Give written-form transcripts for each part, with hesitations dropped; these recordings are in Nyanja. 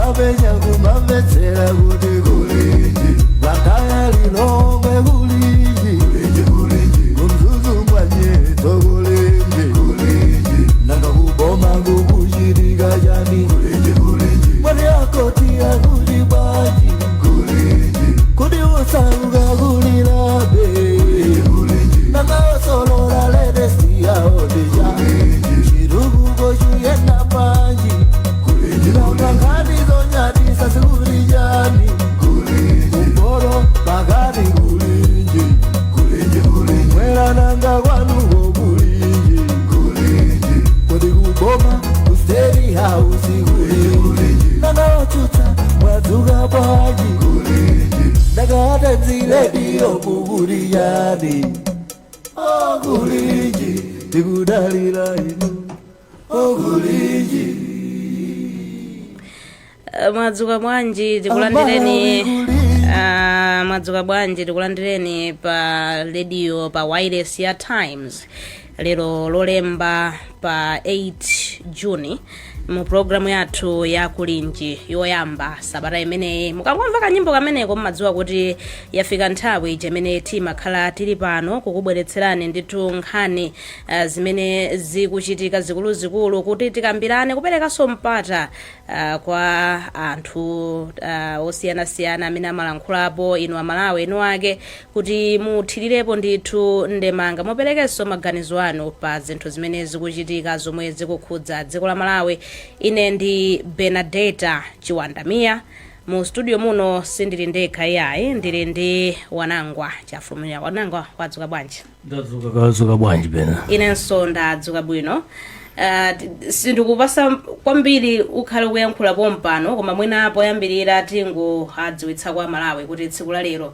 mapenya kumamvetsera kuti kulinji vakaya lilongwe kulinji kumzuzu mwanyeto kulinji nanga kuboma kukuchitika chani mwani akotia kulibaji kuti usauka kulilabe nanga osolola ledesiyaodeja chirukuko chuyenda panji nangangani zonyadisa sikulijani kumboro pakati kulinji mwera nanga kwanuko kulinji kuti kuboma kusteri hausi kulinji nanga ochuta mwadzuka paji ndakata nziredio kukulijani kulinji ndikudalira inu kulinji. Mwadzuka bwanji tikulandireni mwadzuka bwanji tikulandireni pa radio pa wireless ya Times lero lolemba pa 8 Juni mu programu yathu ya kulinji yoyamba sabata imeneyi. Mukangomva kanyimbo kameneko mmadziwa kuti yafika nthawi imene timakhala tili pano kukubweretserani ndithu nkhani zimene zikuchitika zikuluzikulu kuti tikambirane kuperekanso mpata kwa anthu osiyanasiyana amene amalankhulapo inu amalawi inu ake kuti muthirirepo ndithu ndemanga muperekenso maganizo anu pa zinthu zimene zikuchitika zomwe zikukhudza dziko la Malawi. Ine ndi Benedetta Chiwandamia mu studio muno sindili ndekha yayi ndili ndi Wanangwa Chafulumira. Wanangwa wadzuka bwanji? Ndadzuka bwanji Bena. Inenso ndadzuka bwino. Sindikupasa kwambiri ukhale kuyankhula pompano koma mwina poyambirira tingo adziwitsa kwa Malawi kuti tsiku la lero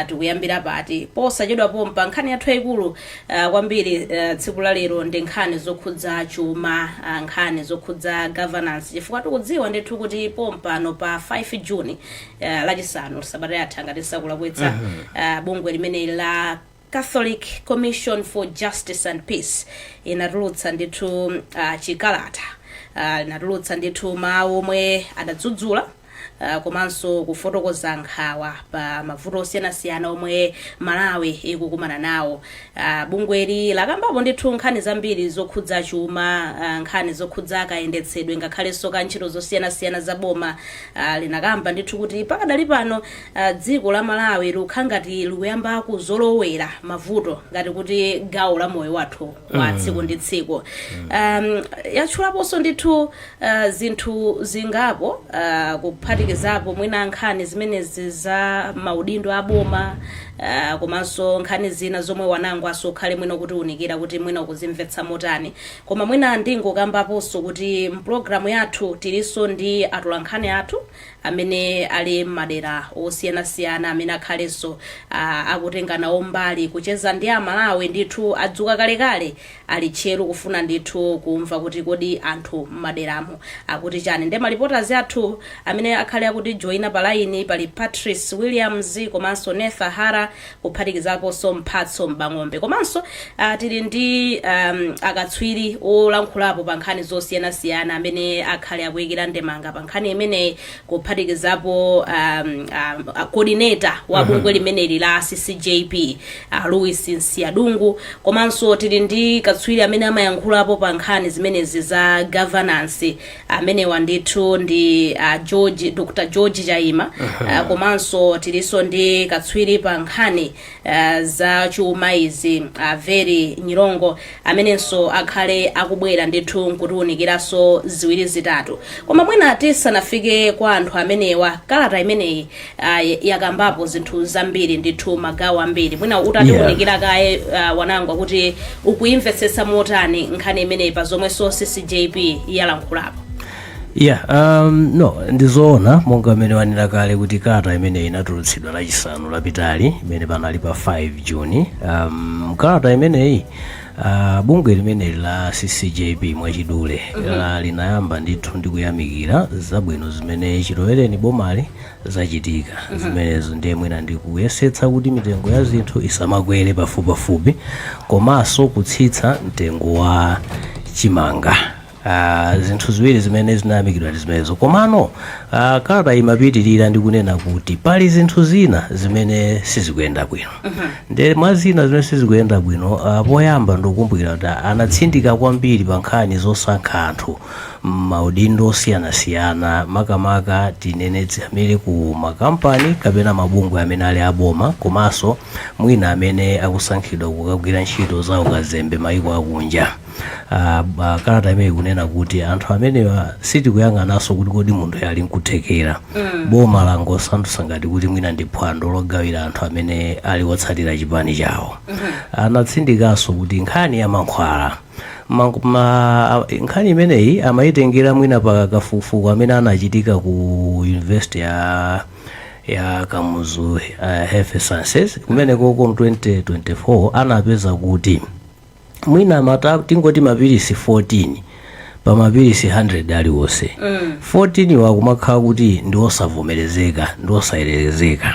tikuyambira pati posachedwa pompa nkhani yathu ikulu kwambiri tsiku la lero ndi nkhani zokhudza chuma, nkhani zokhudza governance chifukwa tikudziwa ndithu kuti pompano pa 5 Juni lachisanu sabata yathu ngati sakulakwetsa bungwe limene la Catholic Commission for Justice and Peace inatulutsa ndithu chikalata inatulutsa ndithu mawu omwe adadzudzula komanso kufotokoza nkhawa pa mavuto osiyanasiyana omwe Malawi ikukumana nawo. Bungweli lakambapo ndithu nkhani zambiri zokhudza chuma, nkhani zokhudza kayendetsedwe ngakhalenso ka ntchito zosiyanasiyana za boma. Linakamba ndithu kuti pakadali pano dziko la Malawi lukhangati likuyamba kuzolowera mavuto ngati kuti gawo la moyo wathu wa tsiku ndi tsiku. Yatchulaponso ndithu zinthu zingapo kuphatikizapo mwina nkhani zimene za maudindo aboma komanso nkhani zina zomwe Wanangwa asokhale mwina kuti unikira kuti mwina ukuzimvetsa motani. Koma mwina ndingokambaponso kuti mpulogalamu yathu tilinso ndi atolankhani athu amene ali madera osiyanasiyana amene akhalenso akutenga nawo mbali kucheza ndi Amalawi ndithu adzuka kalekale ali tcheru kufuna ndithu kumva kuti kodi anthu m'maderamo akuti chani. Ndi malipoters athu amene akhale akuti joina pa line pali Patrice Williams komanso Netha Hara kuphatikizaponso Mphatso Mbang'ombe komanso tili ndi akatswiri olankhulapo pa nkhani zosiyanasiyana amene akhale akuyikira ndemanga pa nkhani imene kuphatikizapo coordinator wa bungwe limeneli la CCJP Louis Nsiadungu komanso tili ndi katswiri amene amayankhulapo pa nkhani zimenezi za governance amene wandithu ndi Dr. George Chaima komanso tilinso ndi katswiri pa nkhani za chuma izi Very Nyirongo amenenso akhale akubwera ndithu nkutiwunikiranso ziwiri zitatu. Koma mwina tisanafike kwa anthu amenewa kalata imeneyi yakambapo zinthu zambiri ndithu magawo ambiri mwina utatiwunikira kaye Wanangwa kuti ukuyimvetsetsa motani nkhani imeneyi pa zomwe CCJP yalankhulapo. No ndizoona monga amene wanena kale kuti kalata imene inatulutsidwa lachisanu lapitali imene panali pa 5 Juni. Kalata imeneyi bungwe limene la CCJP mwachidule linayamba ndithu ndikuyamikira zabwino zimene chitowereni bomali zachitika zimenezo ndiye mwina ndikuyesetsa kuti mitengo ya zinthu isamakwere pafupipafupi komanso kutsitsa mtengo wa chimanga zinthu ziwiri zimene zinayamikidwa ndi zimenezo. Komano kalata imapitirira ndi kunena kuti pali zinthu zina zimene sizikuyenda bwino. Ndi mwa zina zimene sizikuyenda bwino, poyamba ndikukumbukira kuti anatsindika kwambiri pa nkhani zosankha anthu maudindo osiyanasiyana, makamaka tinene amene ku makampani kapena mabungwe amene ali aboma, komanso mwina amene akusankhidwa kukagwira ntchito za ukazembe maiko akunja. Kalata imene ikunena kuti anthu amenewa sitikuyang'ananso kuti kodi munthu ali nkuthekera. Boma langosandutsa ngati kuti mwina ndi phwando logawira anthu amene ali wotsatira chipani chawo. Anatsindikanso kuti nkhani ya mankhwala, nkhani imeneyi amayitengera mwina pa kafukufuku amene anachitika ku University ya Kamuzu Health Sciences kumene koko mu 2024 anapeza kuti mwina tingoti mapilisi 14 pa mapilisi 100 aliwonse 14 wakumakhala kuti ndi osavomerezeka ndi osayenerezeka.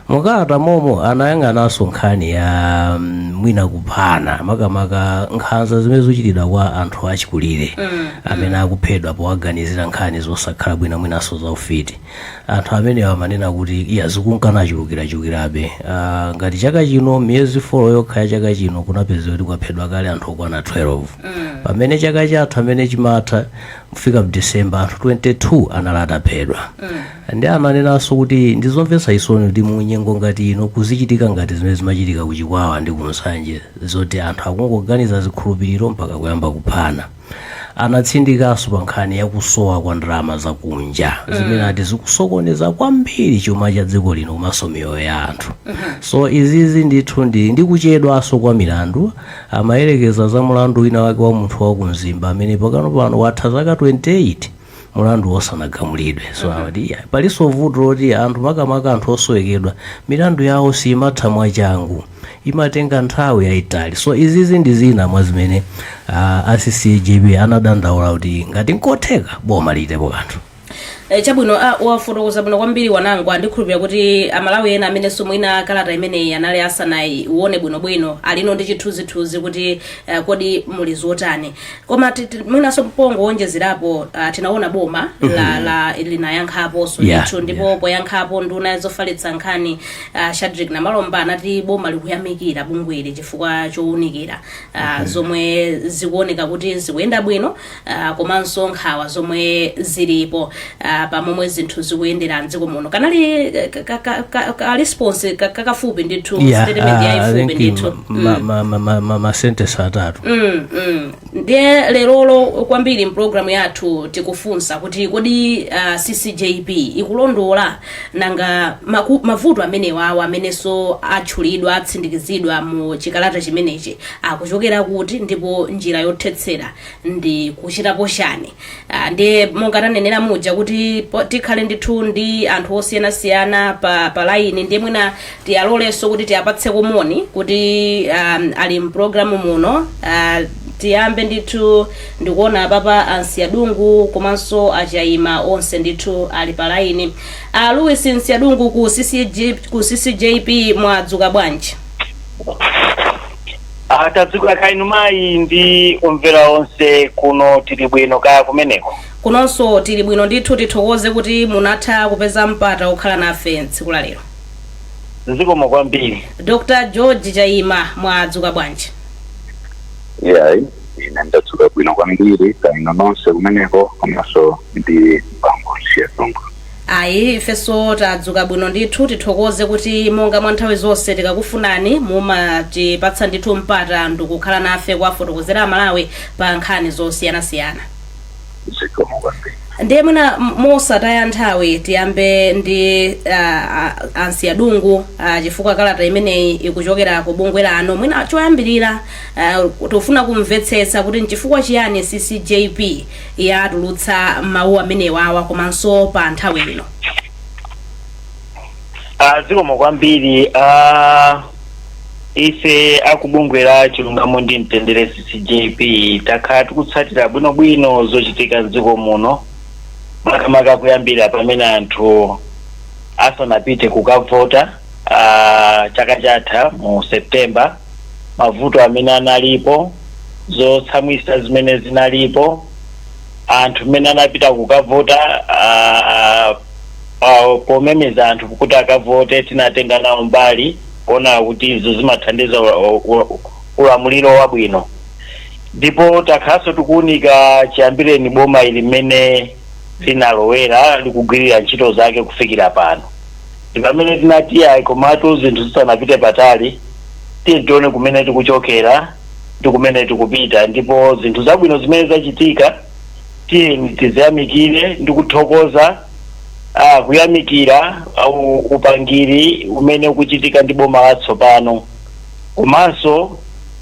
Mukalata momo anayang'ananso nkhani ya mwina kuphana, makamaka nkhanza zimene zochitidwa kwa anthu achikulire amene akuphedwa powaganizira nkhani zosakhala bwino mwinanso zaufiti. Anthu amenewa amanena kuti zikunkachulukirabe. Ngati chaka chino miyezi 4 yokha ya chaka chino kunapezeka kuti kwaphedwa kale anthu okwana 12. Pamene chaka chathu amene chimatha kufika mu December anthu 22 anali ataphedwa. Ndi amanenanso kuti ndizomvetsa chisoni kuti mu nyengo ngati ino kuzichitika ngati zimene zimachitika kuchikwawa ndi kunsanje zoti anthu akungoganiza zikhulupiriro mpaka kuyamba kuphana. Anatsindikanso pa nkhani ya kusowa kwa ndalama zakunja zimene ati zikusokoneza kwambiri chuma cha dziko lino komanso miyoyo ya anthu. So izizi ndithu ndi kuchedwanso kwa milandu. Amayerekeza za mulandu wina wake wa munthu wa kumzimba amene pakano pano watha zaka 28 mulandu osanagamulidwe. So awati palinso vuto loti anthu makamaka anthu osowekedwa milandu yawo simatha mwachangu, imatenga nthawi yayitali. So izizi ndi zina mwa zimene CCJP anadandaula kuti ngati nkotheka boma litepo kanthu. Chabwino wafotokoza bwino kwambiri wanangu, ndikhulupirira kuti amalawi ena amene mwina kalata imeneyi anali asanayi uone bwinobwino alino ndi chithunzithunzi kuti kodi muli zotani. Koma mwinanso mpongo wonjezerapo tinaona boma linayankhapo ndithu ndipo poyankhapo nduna zofalitsa nkhani Shadrack Namalomba anati boma likuyamikira bungweli chifukwa chowunikira zomwe zikuoneka kuti zikuyenda bwino, komanso nkhawa zomwe zilipo pamomwe zinthu zikuyendera mdziko muno. Kanali response kakafupi ndithu, statement yayifupi ndithu masentence atatu. Ndiye lerolo kwambiri mpulogalamu yathu tikufunsa kuti kodi CCJP ikulondola nanga mavuto amenewawo amenenso atchulidwa atsindikizidwa mu chikalata chimenechi akuchokera kuti, ndipo njira yothetsera ndi kuchitapo chani. Ndiye monga tanenera muja kuti tikhale ndithu ndi anthu osiyanasiyana pa line, ndiye mwina tiyalolenso kuti tiyapatse komoni kuti ali mpulogalamu muno. Tiyambe ndithu ndikuona papa Ansiadungu komanso achaima onse ndithu ali pa line. Louis Ansiadungu ku CCJP mwadzuka bwanji? Tadzuka kainu mayi ndi omvera onse kuno tili bwino kaya kumeneko. Kunonso tili bwino ndithu, tithokoze kuti munatha kupeza mpata okhala nafe tsiku la lero. Zikomo kwambiri. Dr. George Chaima mwadzuka bwanji? Ine ndadzuka bwino kwambiri kaino nonse kumeneko komanso ndi mpango Ansiadungu. Ifenso tadzuka bwino ndithu, tithokoze kuti monga mwa nthawi zonse tikakufunani mumatipatsa ndithu mpata ndikukhala nafe kuwafotokozera amalawi pa nkhani zosiyanasiyana. Zikomo kwambiri. Ndiye mwina mosataya nthawi tiyambe ndi Ansiadungu chifukwa kalata imeneyi ikuchokera ku bungwe lanu. Mwina choyambirira tofuna kumvetsetsa kuti nchifukwa chiyani CCJP yatulutsa mawu amenewawa komanso pa nthawi ino. Zikomo kwambiri. Ife akubungwera chilungamo ndi mtendere CCJP takhala tikutsatira bwinobwino zochitika mdziko muno, makamaka kuyambira pamene anthu asanapite kukavota chaka chatha mu September, mavuto amene analipo, zotsamwisa zimene zinalipo, anthu mmene anapita kukavota pomemeza anthu kuti akavote tinatenga nawo mbali kuona kuti izo zimathandiza ulamuliro wabwino. Ndipo takhaso tikuunika chiyambireni boma ili mmene linalowera likugwirira ntchito zake kufikira pano. Ndi pamene tinati ayi komatu zinthu zisanapite patali tione kumene tikuchokera ndi kumene tikupita, ndipo zinthu zabwino zimene zachitika tiziyamikire ndi kuthokoza kuyamikira upangiri umene ukuchitika ndi boma latsopano, komanso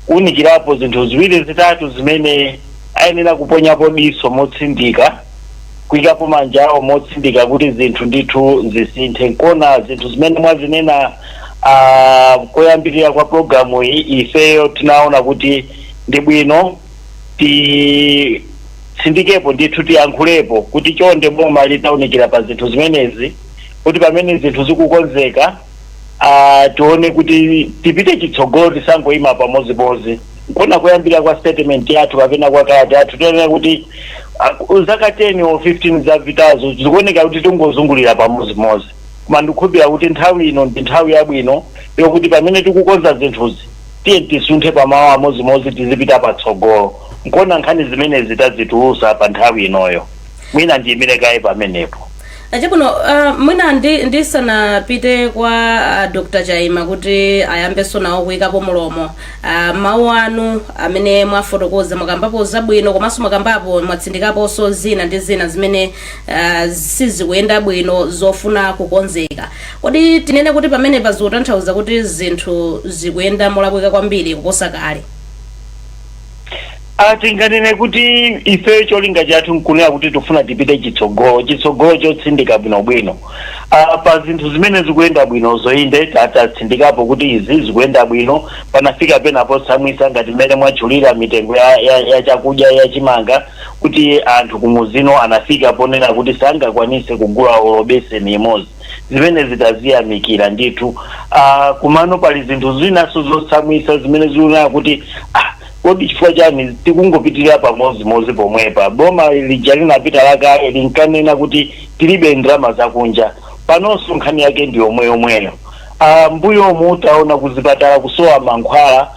kuunikirapo zinthu ziwiri zitatu zimene ayenera kuponyapo diso motsindika, kuyikapo manja awo motsindika kuti zinthu ndithu zisinthe. Nkona zinthu zimene mwazinena koyambirira kwa programu iyi ifeyo tinaona kuti ndi bwino tisindikepo ndithu tiyankhulepo kuti chonde boma litaunikira pa zinthu zimenezi, kuti pamene zinthu zikukonzeka tione kuti tipite chitsogolo tisangoyima pamodzi. Nkona kuyambirira kwa statement yathu kapena kwa kalata yathu tione kuti zaka 10 or 15 zapitazo zikuoneka kuti tingozungulira pamodzi. Koma ndikukhulupirira kuti nthawi ino ndi nthawi yabwino yokuti pamene tikukonza zinthuzi tiye tisunthe pamawu amodzi tizipita patsogolo. Nkona nkhani zimene zitazitulusa pa nthawi inoyo mwina ndiyimire kaye pamenepo. Chabuno mwina ndisanapite kwa Dr. Chaima kuti ayambenso nawo kuyikapo mulomo mawu anu amene mwafotokoza mwakambapo zabwino komanso mwakambapo mwatsindikaponso zina ndi zina zimene sizikuyenda bwino zofuna kukonzeka. Kodi tinene kuti pamene pazotanthauza kuti zinthu zikuyenda molakwika kwambiri kuposa kale? Tinganene kuti ife cholinga chathu nkunena kuti tifuna tipite chitsogolo chotsindika bwinobwino. Pa zinthu zimene zikuyenda bwino zoinde tatsindikapo kuti izi zikuyenda bwino, panafika penapo samwisa ngati mmene mwachulira mitengo ya chakudya ya chimanga kuti anthu kumuzino anafika ponena kuti sangakwanise kugula olobeseni imodzi. Zimene zitaziyamikira ndithu. Kumano pali zinthu zinaso zosamwisa zimene zikuoneka kuti kodi chifukwa chani tikungopitirira pamodzi pomwepa. Boma lija linapita lakale linkanena kuti tilibe ndalama zakunja, panonso nkhani yake ndi yomweyo. Mbuyo mutaona kuzipatala kusowa mankhwala,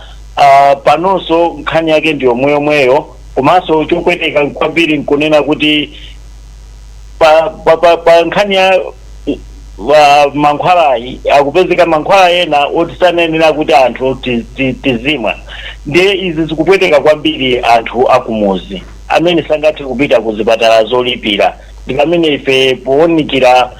panonso nkhani yake ndi yomweyo. Komanso chopweteka kwambiri nkunena kuti pa nkhani ya mankhwalayi akupezeka mankhwala ena otisanenera kuti anthu tizimwa. Ndiye izi zikupweteka kwambiri anthu akumuzi amene sangathe kupita kuzipatala zolipira. Ndi pamene ife powonikira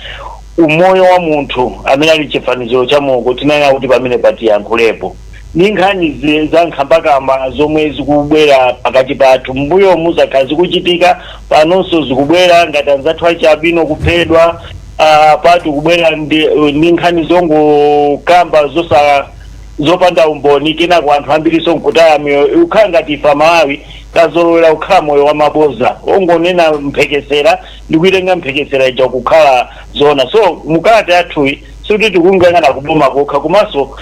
umoyo wa munthu amene ali chifaniziro cha Mulungu tinena kuti pamene patiyankhulepo. Ndi nkhani za nkhambakamba zomwe zikubwera pakati pathu mbuyo muzakhala zikuchitika panonso zikubwera ngati anzathu achabwino kuphedwa, patu kubwera ndi nkhani zongokamba zopanda umboni kena kwa anthu ambiri sonkutaya moyo ukhala ngati ifa Malawi tazolowera kukhala moyo wa maboza ongonena mphekesera ndikuitenga mphekesera ija kukhala zona. So mukalata yathuyi sikuti tikuyang'ana kuboma kokha komanso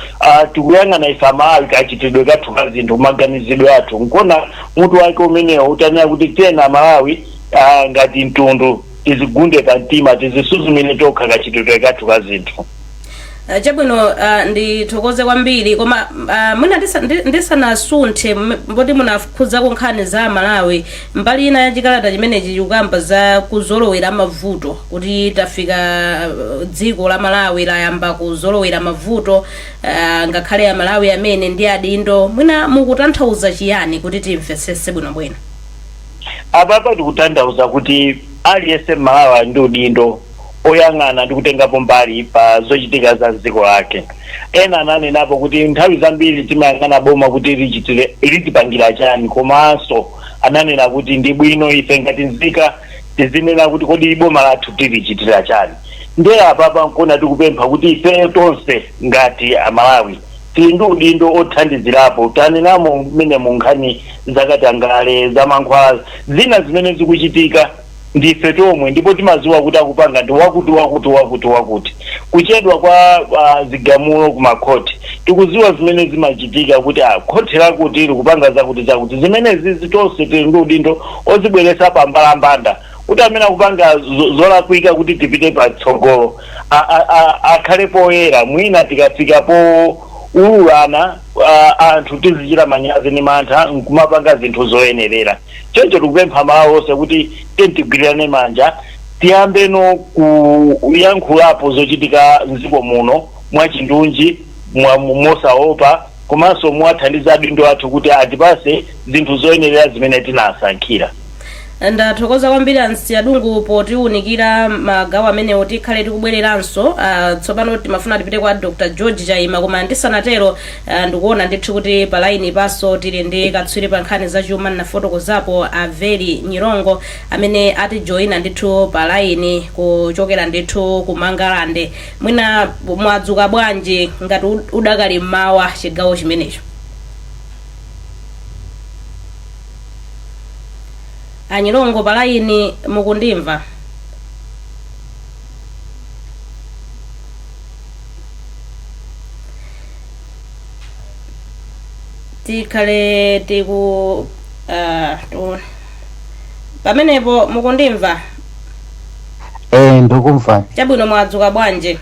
tikuyang'ana ifa Malawi kachitidwe kathu ka zinthu maganizidwe athu. Nkona mutu wake umenewo utanena kuti tena Malawi ngati mtundu tizigunde pa mtima tizisuzumire tokha kachitidwe kathu ka zinthu. Chabwino ndithokoze kwambiri koma mwina ndisanasunthe mboti munakhudzako nkhani za Malawi mbali ina ya chikalata chimenechi chikukamba za kuzolowera mavuto kuti tafika dziko la Malawi layamba kuzolowera mavuto ngakhale ya Malawi amene ndi adindo. Mwina mukutanthauza chiyani kuti timvetsetse bwinobwino? Apapa tikutanthauza kuti aliyense Malawi ndi udindo oyang'ana ndi kutengapo mbali pa zochitika za dziko lake. Ena ananenapo kuti nthawi zambiri timayang'ana boma kuti litipangira chani, komanso ananena kuti ndi bwino ife ngati nzika tizinena kuti kodi boma lathu tilichitira chani. Ndiye apapa nkona tikupempha kuti ife tonse ngati Amalawi tili ndi udindo othandizirapo. Tanenamo mmene mu nkhani zakatangale za mankhwala zina zimene zikuchitika ndife tomwe ndipo timaziwa kuti akupanga ndi wakuti kuchedwa kwa zigamulo kumakhoti tikuziwa zimene zimachitika kuti khoti lakuti lili kupanga zakuti zimenezi zitonse tili ndi udindo ozibweresa pa mbalambanda kuti amene akupanga zolakwika kuti tipite patsogolo akhale poyera mwina tikafika po ululana anthu tizichita manyazi ndi mantha nkumapanga zinthu zoyenerera choncho tikupempha malo onse kuti tigwirirane manja tiyambeno kuyankhulapo zochitika mdziko muno mwachindunji mosaopa komanso mwathandiza adindo athu kuti atipase zinthu zoyenerera zimene tinasankhira. Ndathokoza kwambiri ansi adungu potiunikira magawo amenewo tikhale tikubwereranso. Tsopano timafuna tipite kwa Dr. George Chaima koma ndisanatero ndikuona ndithu kuti pa line paso tili ndi katswiri pa nkhani zachuma nafotokozapo Averi Nyirongo amene atijoyina ndithu pa line kuchokera ndithu ku Mangalande. Mwina mwadzuka bwanji ngati udakali mmawa chigawo chimenecho? Anyirongo pa line mukundimva? Tikhale tiku pamenepo mukundimva? Ndikumva. Chabwino mwadzuka bwanji?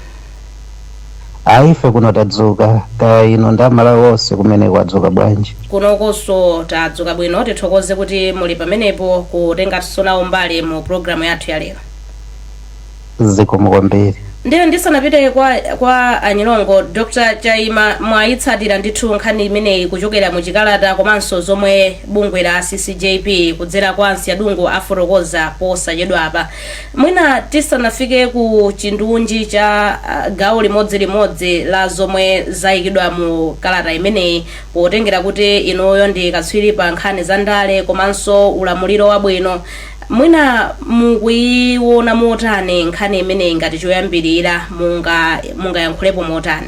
Ife kuno tadzuka ka ino ndamala wonse kumene kwadzuka bwanji. Kunokonso tadzuka bwino tithokoze kuti muli pamenepo kutenga tisonawo mbali mu programu yathu ya lero. Zikomo kwambiri. Ndiyo ndisanapite kwa Anyirongo, Dr. Chaima mwayitsatira ndithu nkhani imeneyi kuchokera mu chikalata komanso zomwe bungwe la CCJP kudzera kwa ansi adungu afotokoza posachedwa apa. Mwina tisanafike ku chindunji cha gawo limodzi la zomwe zayikidwa mu kalata imeneyi potengera kuti inoyo ndi katswiri pa nkhani za ndale komanso ulamuliro wabwino. Mwina mukuiona motani nkhani imeneyi ngati choyambirira mungayankhulepo motani?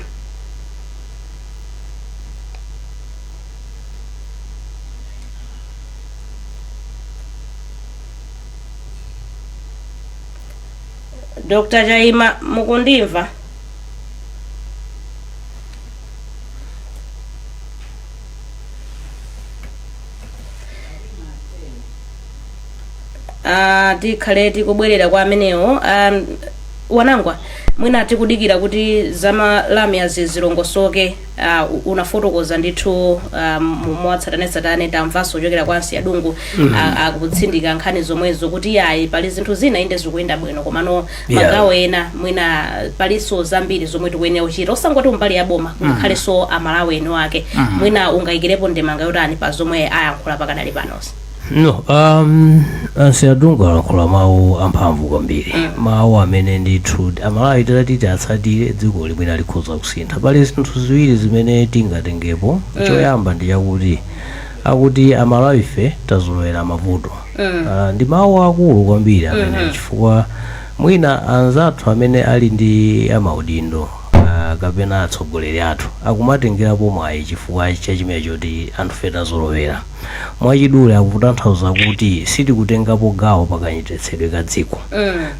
Dr. Chaima mukundimva? Tikhale tikubwerera kwa amenewo. Wanangwa mwina tikudikira kuti zamalamya zilongosoke. Unafotokoza ndithu mwatsatane tamvaso kuchokera kwa ansi adungu akutsindika nkhani zomwezo kuti ayi pali zinthu zina inde zikuyenda bwino komano magawo ena mwina paliso zambiri zomwe tikuyenera kuchita osangoti umbali yaboma kukhalenso amalawi eno ake. Mwina ungayikirepo ndemanga yotani pa zomwe ayankhula pakadali panonse? No, ansi adungu alankhula mawu amphamvu kwambiri. Mawu amene ndithu amalawi tati atsatire dziko limene likhoza kusintha. Pali zinthu ziwiri zimene tingatengepo. Choyamba ndi chakuti akuti amalawi ife tazolowera mavuto. Ndi mawu akulu kwambiri amene chifukwa mwina anzathu amene ali ndi amaudindo kapena atsogoleri athu akumatengerapo mwayi chifukwa chachimene choti anthu fe tazolowera. Mwachidule akutanthauza kuti sitikutengapo gawo pakanyetsetsedwe ka dziko.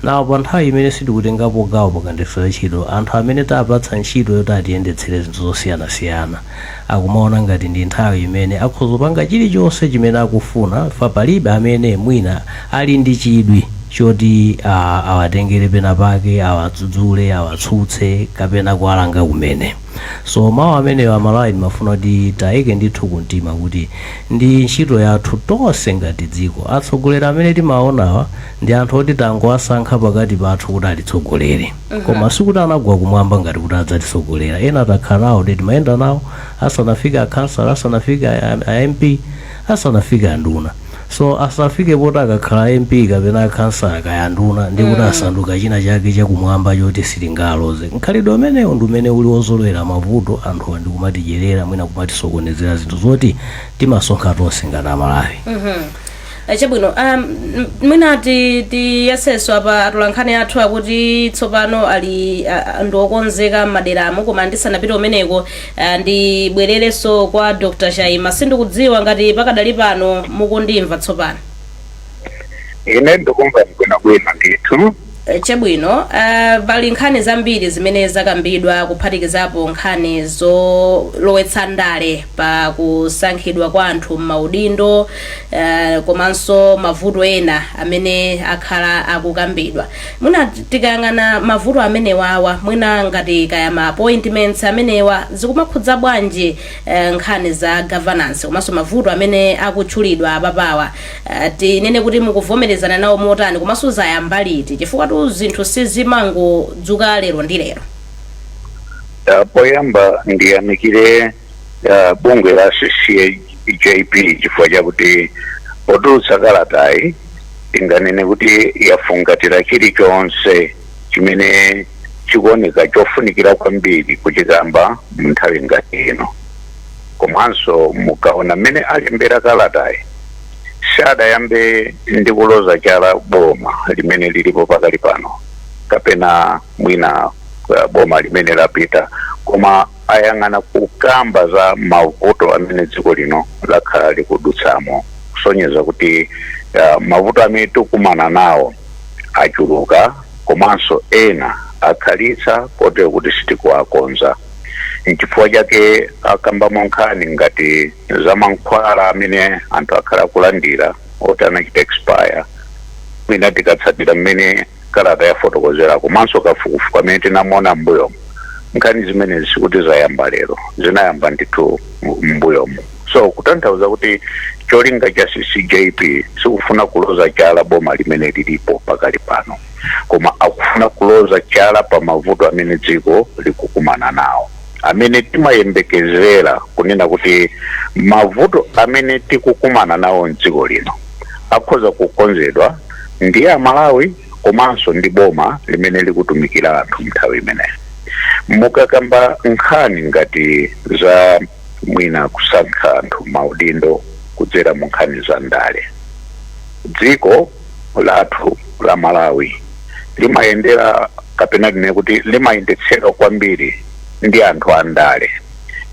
Nawo pa nthawi imene sitikutengapo gawo pakayendetsedwe ntchito anthu amene tapatsa ntchito yoti atiyendetsere zinthu zosiyanasiyana akumaona ngati ndi nthawi imene akhoza kupanga chilichonse chimene akufuna fa palibe amene mwina ali ndi chidwi choti awatengere pena pake awadzudzule awatsutse kapena kuwalanga kumene. So mawu amenewa amalawi mafuna kuti tayike ndithu kumtima kuti ndi ntchito yathu tonse ngati dziko. Atsogoleri amene timaonawa ndi anthu oti tangowasankha pakati pathu kuti atitsogolere. Koma sikuti anagwa kumwamba ngati kuti adzatitsogolera. Ena takhala nawo kuti timayenda nawo asanafike akhansala asanafike a MP asanafike anduna. So asafike poti akakhala MP kapena akhansala kaya nduna ndi kuti asanduka china chake chakumwamba choti sitingaloze. Nkhalidwe umenewo ndi umene uli wozolowera mavuto anthu ndi kumatidyerera mwina kumatisokonezera zinthu zoti timasonkha tonse ngati amalawi. Chabwino mwina tiyeseso apa atulankhani athu akuti tsopano ali ndiokonzeka maderamo koma ndisanapite umeneko ndibwererenso kwa Dr. Chaima. Sindikudziwa ngati pakadali pano mukundimva tsopano? ine ndikumva bwino ndithu. Chabwino, pali nkhani zambiri zimene zakambidwa kuphatikizapo nkhani zolowetsa ndale pa kusankhidwa kwa anthu m'maudindo, komanso mavuto ena amene akhala akukambidwa. Mwina tikayang'ana mavuto amenewawa, mwina ngati kaya ma appointments amenewa zikumakhudza bwanji nkhani za governance komanso mavuto amene akutchulidwa apapawa, tinene kuti mukuvomerezana nawo motani komanso zayamba liti chifukwa zinthu sizimangodzuka lero ndi lero. Poyamba ndiyamikire bungwe la CCJP chifukwa chakuti potulutsa kalatayi tinganene kuti yafungatira chilichonse chimene chikuoneka chofunikira kwambiri kuchikamba mnthawi ngati ino. Komanso mukaona mmene alembera kalatayi sadayambe ndi kuloza chala boma limene lilipo pakali pano kapena mwina boma limene lapita, koma ayang'ana kukamba za mavuto amene dziko lino lakhala likudutsamo, kusonyeza kuti mavuto amene tikumana nawo achuluka komanso ena akhalitsa kotero kuti sitikuwakonza. Nchifukwa chake akambamo nkhani ngati za mankhwala amene anthu akhala kulandira oti anachita expire, mwina tikatsatira mmene kalata yafotokozera komanso kafukufuku amene tinamona m'mbuyomo, nkhani zimene zisikuti zayamba lero, zinayamba ndithu m'mbuyomo. So kutanthauza kuti cholinga cha CCJP sikufuna kuloza chala boma limene lilipo pakali pano, koma akufuna kuloza chala pa mavuto amene dziko likukumana nawo, amene timayembekezera kunena kuti mavuto amene tikukumana nawo mdziko lino akhoza kukonzedwa ndi Amalawi komanso ndi boma limene likutumikira anthu mnthawi imeneyi. Mukakamba nkhani ngati za mwina kusankha anthu maudindo kudzera mu nkhani za ndale, dziko lathu la Malawi limayendera kapena tinene kuti limayendetsedwa kwambiri ndi anthu andale.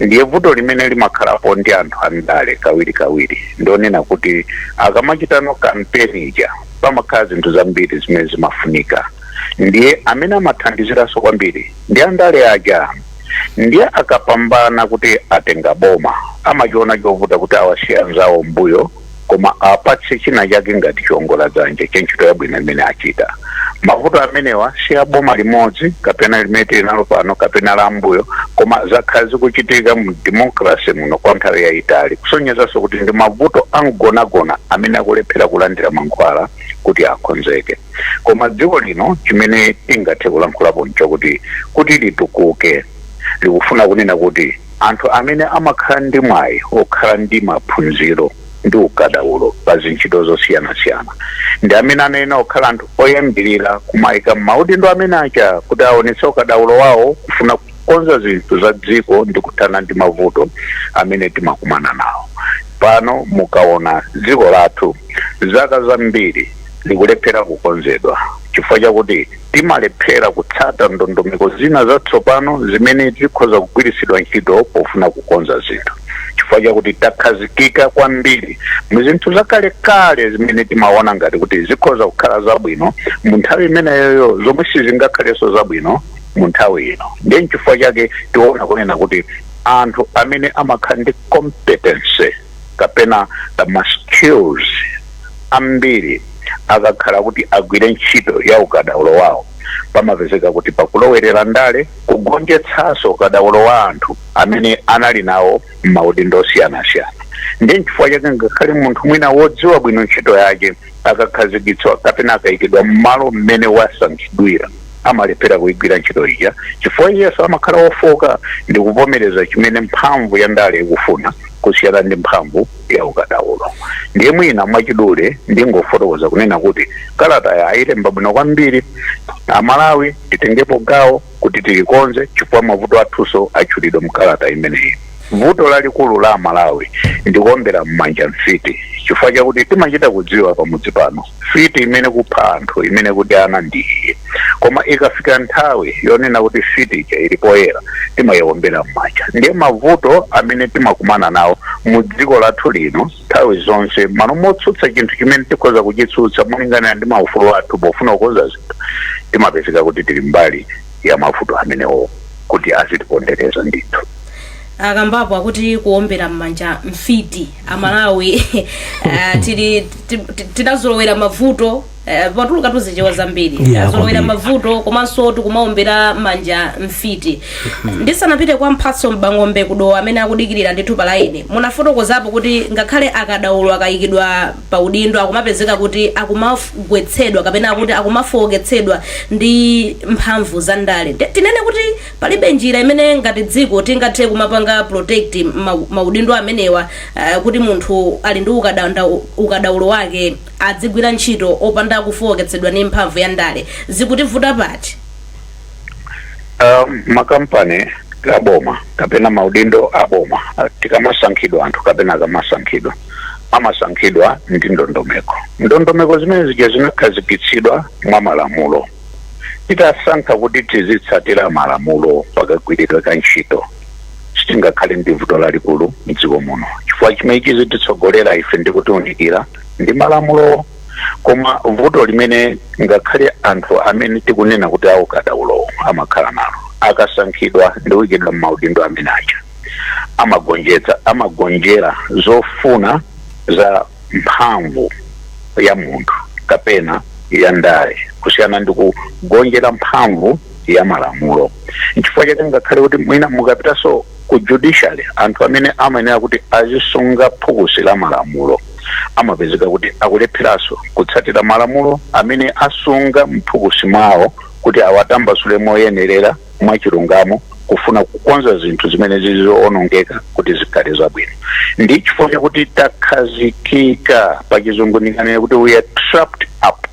Ndiye vuto limene limakhalapo ndi anthu andale kawiri ndionena kuti akamachitano kampeni ija pamakhala zinthu zambiri zimene zimafunika. Ndiye amene amathandiziranso kwambiri ndi andale aja. Ndiye akapambana kuti atenga boma amachiona chovuta kuti awasiya anzawo mbuyo, koma apatse china chake ngati chiongola dzanja ntchito yabwino imene achita. Mavuto amenewa si aboma limodzi kapena limene tili nalo pano kapena la mbuyo, koma zakhala zikuchitika mu democracy muno kwa nthawi yayitali, kusonyezanso kuti ndi mavuto angonagona amene akulephera kulandira mankhwala kuti akonzeke. Koma dziko lino chimene tingathe kulankhulapo nchokuti kuti litukuke likufuna kunena kuti anthu amene amakhala ndi mwayi okhala ndi maphunziro ndi ukadaulo pa zintchito zosiyanasiyana ndi amene anena okhala anthu oyambirira kumayika maudindo amene acha kuti aonetse ukadaulo wawo kufuna kukonza zinthu za dziko ndi kuthana ndi mavuto amene timakumana nawo. Pano mukaona dziko lathu zaka zambiri likulephera kukonzedwa chifukwa chakuti timalephera kutsata ndondomeko zina zatsopano zimene zikhoza kugwiritsidwa ntchito pofuna kukonza zinthu, chifukwa chakuti takhazikika kwambiri muzinthu zakalekale zimene timaona ngati kuti zikhoza kukhala zabwino mu nthawi imeneyoyo zomwe sizingakhalenso zabwino mu nthawi ino. Ndiye chifukwa chake tiona kunena kuti anthu amene amakhala ndi competence kapena ma skills ambiri akakhala kuti agwire ntchito ya ukadaulo wawo, pamapezeka kuti pakulowerera ndale kugonjetsanso ukadaulo wa anthu amene anali nawo m'maudindo osiyanasiyana. Ndiye chifukwa chake ngakhale munthu mwina wodziwa bwino ntchito yake akakhazikitsidwa kapena akayikidwa m'malo mmene wasankhidwira amalephera kuyigwira ntchito ija, chifukwa iyeso amakhala wofoka ndi kuvomereza chimene mphamvu ya ndale ikufuna kusiyana ndi mphamvu ya ukadaulo. Ndiye mwina mwachidule ndingofotokoza kunena kuti kalata ya ayilemba bwino kwambiri, Amalawi titengepo gawo kuti tilikonze chifukwa mavuto athunso atchulidwa mkalata imeneyi. Vuto lalikulu la Amalawi ndikuombera m'manja mfiti chifukwa chakuti timachita kudziwa pamudzi pano fiti imene kupha anthu imene kuti ana ndiye, koma ikafika nthawi yonena kuti fiti ija ilipoyera timayiwombera m'manja. Ndiye mavuto amene timakumana nawo mu dziko lathu lino nthawi zonse mano motsutsa chinthu chimene tikhoza kuchitsutsa molingana ndi maufulu athu pofuna kukonza zinthu, timapezeka kuti tili mbali ya mavuto amenewo kuti azitipondereza ndithu. Akambapo akuti kuombera m'manja mfiti amalawi tinazolowera mavuto patuluka tuzichewa zambiri azolowera mavuto komanso tikumaombera manja mfiti. Ndisanapite kwa Mphatso Mbang'ombe kudowa amene akudikirira ndithu palaini, munafotokozapo kuti ngakhale akadaulo akayikidwa pa udindo akumapezeka kuti akumagwetsedwa kapena kuti akumafowoketsedwa ndi mphamvu za ndale. Tinene kuti palibe njira imene ngati dziko tingathe kumapanga protect maudindo amenewa kuti munthu ali ndi ukadaulo wake adzigwira ntchito opanda kufowoketsedwa ni mphamvu ya ndale. Zikutivuta pati? Makampani aboma kapena maudindo aboma tikamasankhidwa anthu kapena akamasankhidwa amasankhidwa ndi ndondomeko zimene zija zinakhazikitsidwa mwa malamulo. Titasankha kuti tizitsatira malamulo pakagwiridwe ka ntchito sitingakhale ndi vuto lalikulu mdziko muno, chifukwa chimene chizititsogolera ife ndi kutiunikira ndi malamulo. Koma vuto limene ngakhale anthu amene tikunena kuti aukadaulo amakhala nalo akasankhidwa ndi kuyikidwa m'maudindo amene aja amagonjera zofuna za mphamvu ya munthu kapena ya ndale kusiyana ndi kugonjera mphamvu ya malamulo. Nchifukwa chake ngakhale kuti mwina mukapitanso ku judiciary anthu amene amayenera kuti azisunga phukusi la malamulo amapezeka kuti akulepheranso kutsatira malamulo amene asunga mphukusi mwawo kuti awatambasule moyenerera mwachilungamo kufuna kukonza zinthu zimene zizoonongeka kuti zikhale zabwino. Ndi chifukwa chakuti takhazikika pachizungu ndinganene kuti we are trapped up,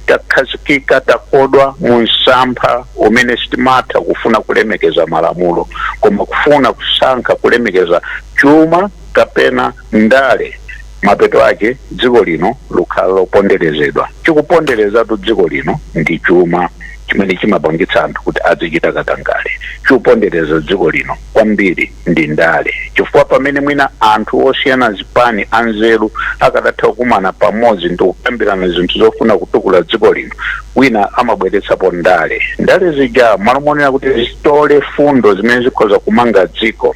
takhazikika takodwa mu msampha umene sitimatha kufuna kulemekeza malamulo koma kufuna kusankha kulemekeza chuma kapena ndale. Mapeto ake dziko lino lukhala loponderezedwa. Chikuponderezatu dziko lino ndi chuma chimene chimapangitsa anthu kuti azichita katangale. Chikupondereza dziko lino kwambiri ndi ndale, chifukwa pamene mwina anthu osiyana zipani anzeru akadatha kumana pamodzi ndi kukambirana zinthu zofuna kutukula dziko lino, wina amabweretsapo ndale. Ndale zija malamulo kuti zitole fundo zimene zikhoza kumanga dziko,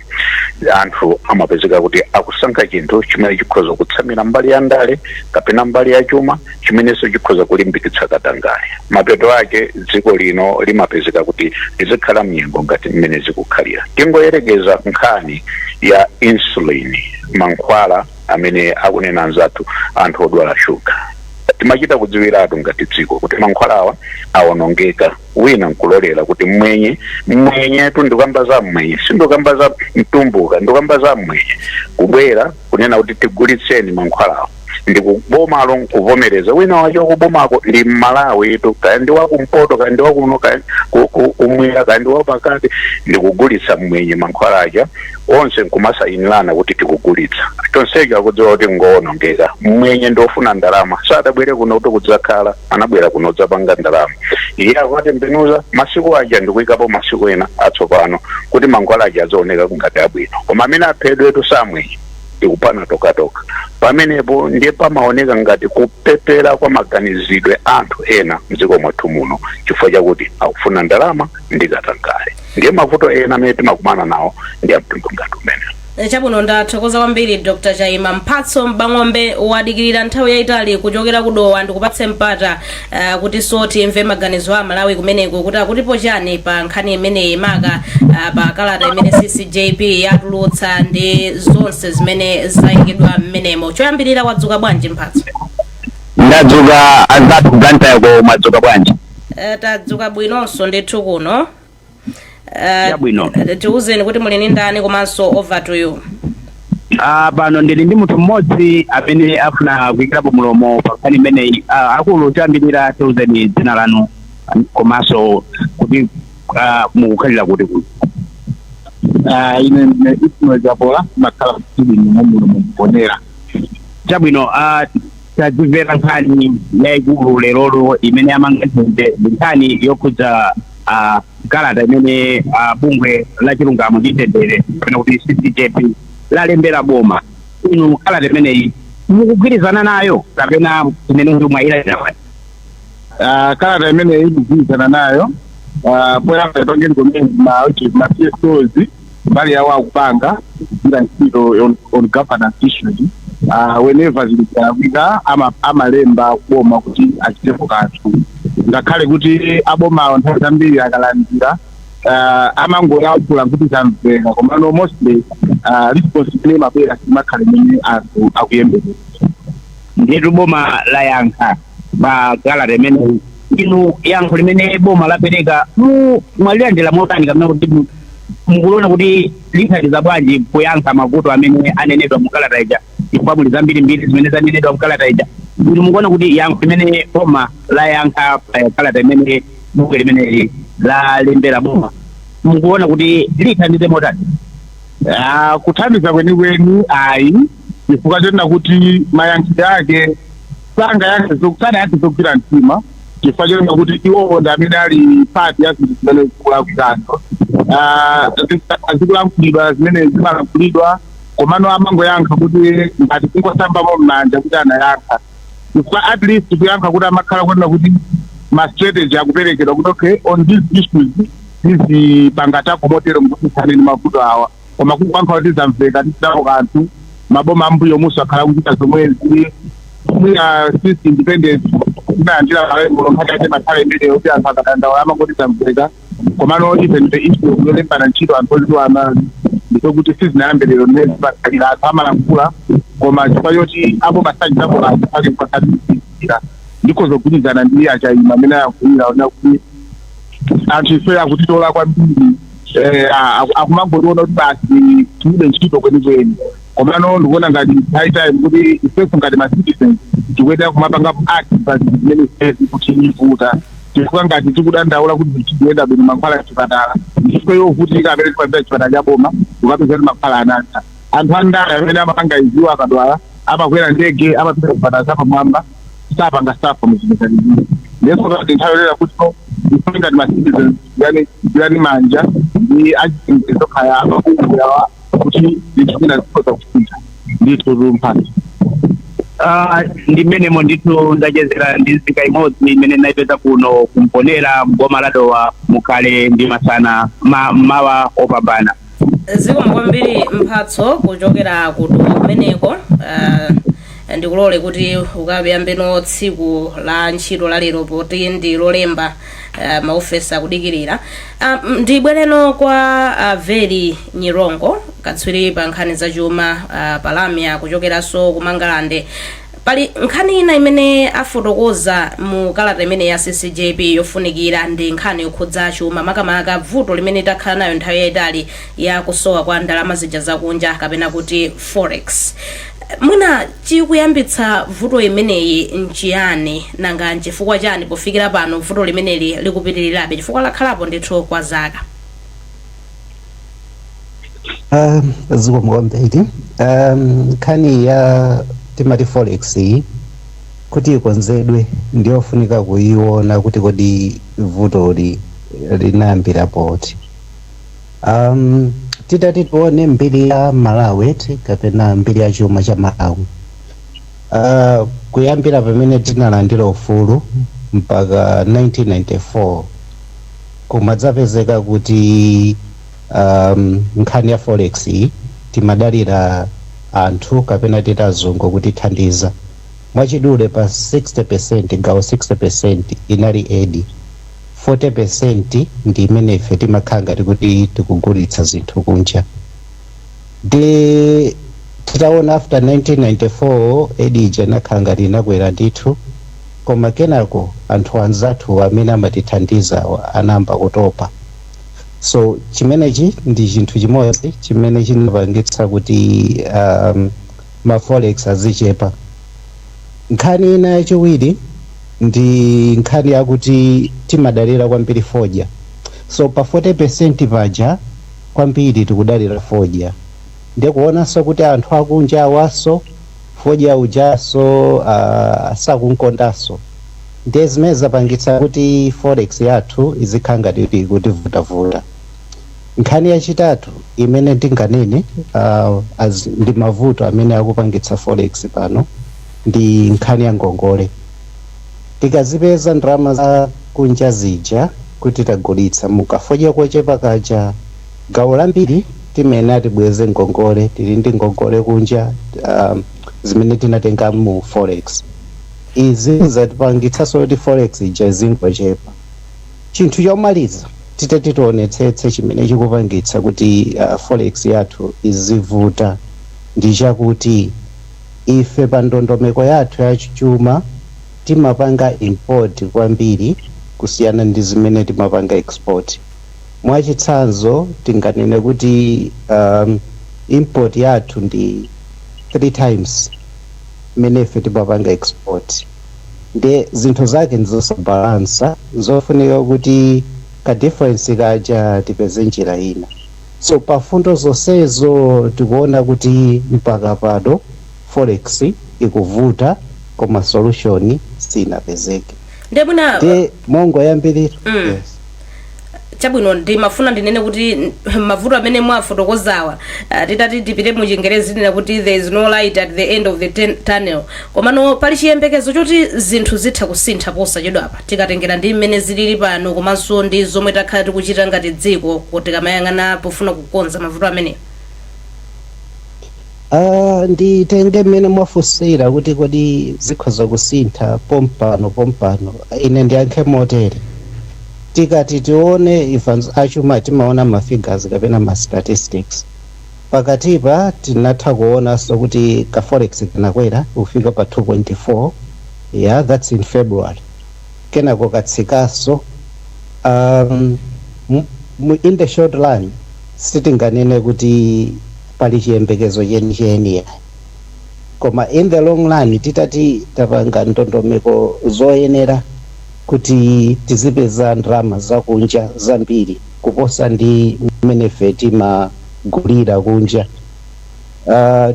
anthu amapezeka kuti akusankha chinthu chimene chikhoza kutsamira mbali ya ndale kapena mbali ya chuma chimenenso chikhoza kulimbikitsa katangale. Mapeto ake dziko lino limapezeka kuti lizikhala mnyengo ngati mmene zikukhalira. Tingoyerekeza nkhani ya insulin, mankhwala amene akunena anzathu anthu odwala shuga. Timachita kudziwiratu ngati dziko kuti mankhwalawa awonongeka, wina nkulolera kuti mwenye ndikamba za mwenye sindikamba za mtumbuka, ndikamba za mwenye kubwera kunena kuti tigulitseni mankhwalawa ndi kubomalo nkuvomereza wina wacho kubomako ndi Malawi itu kandi wakumpoto kandi wakuno kandi kumwera kandi wapakati ndi kugulitsa mwenye mankhwalaja onse nkumasayinirana kuti tikugulitsa. Tonsejo akudziwa kuti ngoonongeka mwenye ndofuna ndalama sadabwere kuno kuti kudzakhala anabwera kuno dzapanga ndalama. Iye akwati mbenuza masiku aja ndikuyikapo masiku ena atsopano kuti mankhwalaja azooneka ngati abwino, koma amene aphedwetu samwenye ikupana toka pamenepo ndiye pamaoneka ngati kupepera kwa maganizidwe anthu ena mdziko mwathu muno chifukwa chakuti akufuna ndalama ndi katangale. Ndiye mavuto ena amene timakumana nawo ndi amtundu ngati umene. Chabuno ndathokoza kwambiri Dr. Chaima. Mphatso Mbang'ombe wadikirira nthawi yayitali kuchokera kudowa ndikupatse mpata kuti soti imve maganizo a Malawi kumeneko kuti akutipo chani pa nkhani imeneyi maka pa kalata imene CCJP yatulutsa ndi zonse zimene zayikidwa mmenemo. Choyambirira wadzuka bwanji Mphatso? Ndadzuka azatu kuganta yako madzuka bwanji? Tadzuka bwinonso ndithu kuno. Chabwino. Tiuzeni kuti muli ndi ndani komanso over to you. Pano ndili ndi munthu mmodzi amene afuna kuyikirapo mulomo pa nkhani imeneyi. Akulu choyambirira tiuzeni dzina lanu komanso kuti mukukhalira kuti kuti. Ine Ismail Jabola makhala mtili mulo mponera. chabwino tadzimvera nkhani yayikulu lerolo imene amangazinde nkhani yokhudza kalata imene bungwe la chilungamo ndi mtendere kapena kuti CCJP lalembera boma. Inu kalata imeneyi mukugwirizana nayo kapena imene ndi mwayira? Kalata imeneyi mukugwirizana nayo poyamba tongeni komeni ma PSOs mbali yawo akupanga kugwira ntchito on governance issues. Whenever zilikalawika amalemba boma kuti achitepo kanthu, ngakhale kuti abomawo nthawi zambiri akalandira amangoyankhula kuti zamveka, komano mostly responsibility imabwera simakhale imene anthu akuyembekeza. Ndiyetu boma layankha pa kalata imeneyi. Inu yankho limene boma lapereka mwalilandira motani kapena kuti mukuona kuti lithandiza bwanji kuyankha mavuto amene anenedwa mu kalata ija, chifukwa muli zambirimbiri zimene zanenedwa mu kalata ija? Inu mukuona kuti yankho limene boma layankha pa kalata imene bungwe limeneli lalembera boma mukuona kuti lithandize motani? Kuthandiza kwenikweni ayi, chifukwa tena kuti mayankhidwe ake sanayake zogwira mtima, chifukwa chena kuti iwowo ndi amene ali pati ya zinthu zimene zikulakwikano. Zikulankhulidwa zimene zimalankhulidwa, komano amangoyankha kuti ngati kungosambamo m'manja kuti anayankha, chifukwa at least kuyankha kuti amakhala kunena kuti ma strategy akuperekedwa kuti okay on these issues izipangatako motero mkutisane ni mavuto awa, koma kukuyankha kuti zamveka tisidako kanthu maboma ambuyo muso akhala kuchita zomwezi mwiya since independence inayandira malembo nkhati ate makhala imeneyo kuti anthu akadandaula amangoti zamveka, komano even the issue yolembana ntchito anthu oziwa amani ndikokuti sizinayambiriro mmene zipakalira anthu amalankhula, koma chifukwa choti abo masajitako anthu ake mpakatiira ndiko zogwirizana ndi achayima amene ayankhulira ona kuti anthu ife akutitola kwambiri akumangotiona kuti basi tiyide ntchito kwenikweni, komano ndikuona ngati high time kuti ifeso ngati ma citizens tikuyenera kumapangapo acts zimene zifezi kuti ivuta, chifukwa ngati tikudandaula kuti tikuyenda bwino mankhwala achipatala chifukwa yovutika amene tikuyambira chipatala cha boma ukapeza kuti mankhwala anatha. Anthu andale amene amapanga iziwo akadwala amakwera ndege amapita kupatala zapamwamba sapanga safa muzimezalizii. Leso ngati nthawi lera kuti ifeso ngati ma citizens yani manja ndi achizokhala amabungu yawa kuti zinthu zikoza kufunta ndithu mphatso. Ndi mmenemo ndithu ndachezera ndi nzika imodzi imene naipeza kuno kumponera mboma la Dowa mukhale ndi masana mawa opambana. Zikomo kwambiri Mphatso kuchokera kuno kumeneko. Ndikulole kuti ukapiyambeno tsiku la ntchito la lero poti ndi lolemba maofesa akudikirira. Ndibwereno kwa Veri Nyirongo katswiri pa nkhani za chuma palamya kuchokeranso ku Mangalande. Pali nkhani ina imene afotokoza mu kalata imene ya CCJP yofunikira ndi nkhani yokhudza chuma, makamaka vuto limene takhala nayo nthawi yayitali ya kusowa kwa ndalama zija zakunja kapena kuti forex. Mwina chikuyambitsa vuto imeneyi nchiyani nanga nchifukwa chani pofikira pano vuto limeneli likupitirirabe chifukwa lakhalapo ndithu kwa zaka? Zikomo kwambiri. Nkhani ya timati forex kuti ikonzedwe ndiyofunika kuiona kuti kodi vuto linayambira poti. Titati tione mbiri ya Malawi kapena mbiri ya chuma cha Malawi. Kuyambira pamene tinalandira ufulu mpaka 1994 kumadzapezeka kuti nkhani ya forex timadalira anthu kapena titazungu kuti thandiza mwachidule pa 60%, gawo 60% inali edi, 40% ndi imene ife timakhanga tikuti tikugulitsa zinthu kunja. De titaona after 1994 edi ija nakhanga linakwera ndithu, koma kenako anthu anzathu amene amatithandiza anamba kutopa. So chimenechi ndi chinthu chimodzi chimene chinapangitsa kuti ma forex azichepa. Nkhani ina yachiwiri ndi nkhani yakuti timadalira kwambiri fodya. So pa 40% paja kwambiri tikudalira fodya. Ndikuonanso kuti anthu akunja awaso fodya ujaso sakunkondaso ndiye zimene zapangitsa kuti forex yathu izikhala ngati kutivutavuta. Nkhani yachitatu imene ndinganene ndi mavuto amene akupangitsa forex pano ndi nkhani ya ngongole. Tikazipeza ndalama za kunja zija kuti tagulitsa mukafodya kochepa kaja gawo lambiri timene tibweze ngongole, tili ndi ngongole kunja zimene tinatenga mu forex. Izi zatipangitsanso kuti forex ija izingochepa. Chinthu chomaliza titionetsetse chimene chikupangitsa kuti forex yathu izivuta ndi chakuti ife pa ndondomeko yathu ya chuma timapanga import kwambiri kusiyana ndi zimene timapanga export. Mwachitsanzo tinganene kuti import yathu ndi 3 times imene ife timapanga export. Ndi zinthu zake ndizosabalansa, zofunika kuti ka difference kaja tipeze njira ina. So pafundo zonsezo tikuona kuti mpaka pano forex ikuvuta koma solution sinapezeke. Ndebuna mongo yambirira. Yes. Chabwino ndimafuna ndinene kuti mavuto amene mwafotokozawa titati tipite mu Chingerezi ndina kuti there is no light at the end of the tunnel. Komano pali chiyembekezo choti zinthu zitha kusintha posachedwa apa tikatengera ndi mmene zilili pano komanso ndi zomwe takhala tikuchita ngati dziko kuti kamayang'ana pofuna kukonza mavuto amene. Nditenge mmene mwafunsira kuti kodi zikhoza kusintha pompano ine ndiyankhe motere. Tikati tione events achuma timaona mafigures kapena ma statistics. Pakatipa tinatha kuona so kuti ka forex kanakwera kufika pa 2.4. Yeah, that's in February. Kenako katsikaso in the short run sitinganene kuti pali chiyembekezo chenicheni. Koma in the long run titati tapanga ndondomeko zoyenera kuti tizipeza ndalama zakunja zambiri kuposa ndi mmene timagulira kunja.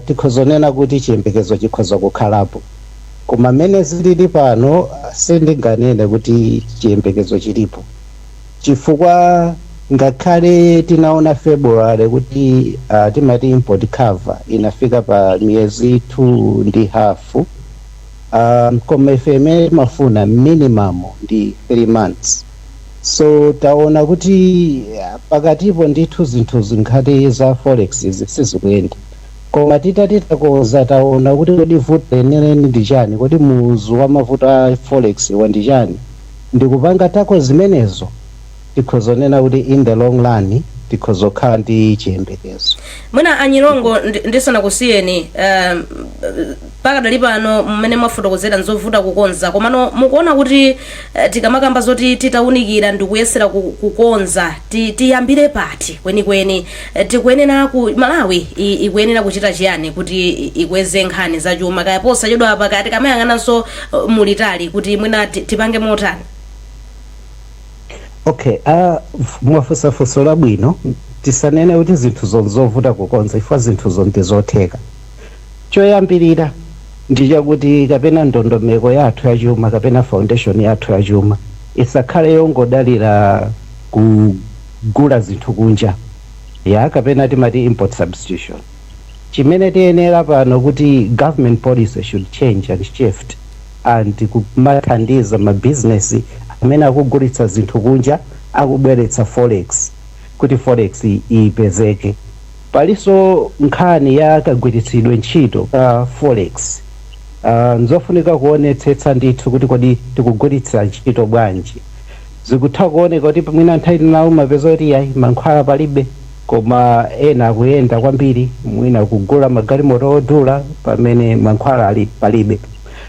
Tikhozonena kuti chiyembekezo chikhoza kukhalapo, koma mmene zilili pano sindinganene kuti chiyembekezo chilipo, chifukwa ngakhale tinaona February kuti timati import cover inafika pa miyezi 2.5. Koma ife imene timafuna minimum ndi 3 months. So taona kuti pakatipo ndithu zinthu zinkhati za forex sizikuyenda. Koma titakoza taona kuti kodi vuto lenileni ndi chani, kodi muzu wa mavuto a forex wandi chani. Ndikupanga tako zimenezo tikhozonena kuti in the long run tikhozokhala ndi chiyembekezo. Mwina Anyilongo ndisana kusiyeni pakadali pano mmene mwafotokozera nzovuta kukonza, komano mukuona kuti tikamakamba zoti titaunikira ndikuyesera kukonza tiyambire pati kwenikweni, tikuyenera ku Malawi ikuyenera kuchita chiyani kuti ikweze nkhani za chuma kaya posachedwa apa kati kamayang'ananso mulitali kuti mwina tipange motani? Okay, mwafusafuso labwino tisanene kuti zinthu zovuta kukonza ifwa zinthu zonse zotheka. Choyambirira ndi chakuti kapena ndondomeko yathu ya chuma kapena foundation yathu ya chuma isakhale yongodalira kugula zinthu kunja, ya kapena timati import substitution. Chimene tiyenera pano kuti government policy should change and shift and kumathandiza ma business amene akugulitsa zinthu kunja akubweretsa forex kuti forex ipezeke. Paliso nkhani ya kagwiritsidwe ntchito ka forex. Nzofunika kuonetsetsa ndithu kuti kodi tikugulitsa ntchito bwanji. Zikutha kuoneka kuti mwina nthawi nawo mapeza kuti yayi mankhwala palibe, koma ena akuyenda kwambiri mwina kugula magalimoto odula pamene mankhwala ali palibe.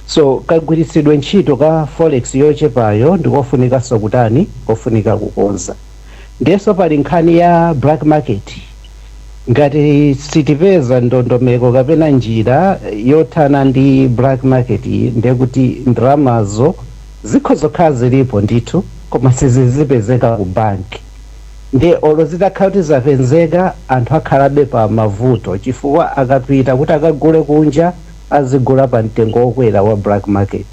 So kagwiritsidwe ntchito ka forex yochepayo ndikofunika sokutani kofunika kukonza. Ndiyeso pali nkhani ya black market. Ngati sitipeza ndondomeko kapena njira yothana ndi black market ndekuti ndalamazo zikhozokhala zilipo ndithu koma sizipezeka ku banki. Ndi olo zitakhala kuti zapezeka anthu akhalabe pa mavuto chifukwa akapita kuti akagule kunja azigula pa mtengo wokwera wa black market.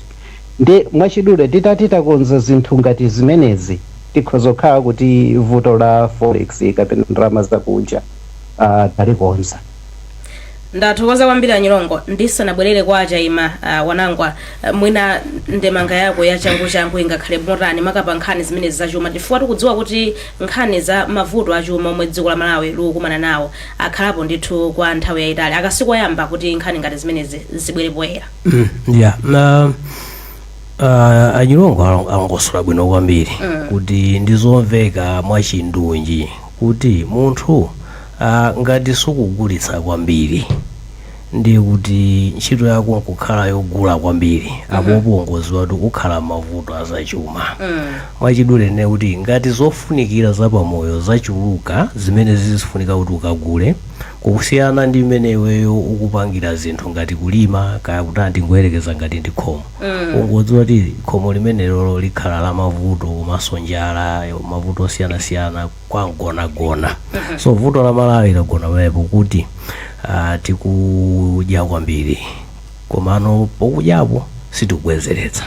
Ndi mwachidule titakonza zinthu ngati zimenezi tikhoza kukhala kuti vuto la forex kapena ndalama zakunja talikonza. Ndathokoza kwambiri Anyilongo. Ndisanabwerere kwa Chaima Wanangwa, mwina ndemanga yako ya changu ingakhale motani makapa nkhani zimenezi zachuma, chifukwa tikudziwa kuti nkhani za mavuto achuma omwe dziko la Malawi likukumana nawo akhalapo ndithu kwa nthawi yayitali, akasiku ayamba kuti nkhani ngati zimenezi zibwere poyera. Anyilongo alongosola bwino kwambiri kuti ndizomveka mwachindunji kuti munthu ngati sukugulitsa kwambiri ndi kuti ntchito yako nkukhala yogula kwambiri apopo ngoziwa kuti kukhala mavuto azachuma. Mwachidule ne kuti ngati zofunikira zapamoyo zachuluka zimene zizifunika kuti ukagule kusiyana ndi mmene iweyo ukupangira zinthu ngati kulima kaya kuti ndingoyerekeza ngati ndi khomo, ungodziwa kuti khomo limenelo likhala la mavuto komanso njala mavuto osiyanasiyana kwangonagona. So vuto la Malawi lagona pamenepo kuti tikudya kwambiri komano pokudyapo sitikubwezeretsa.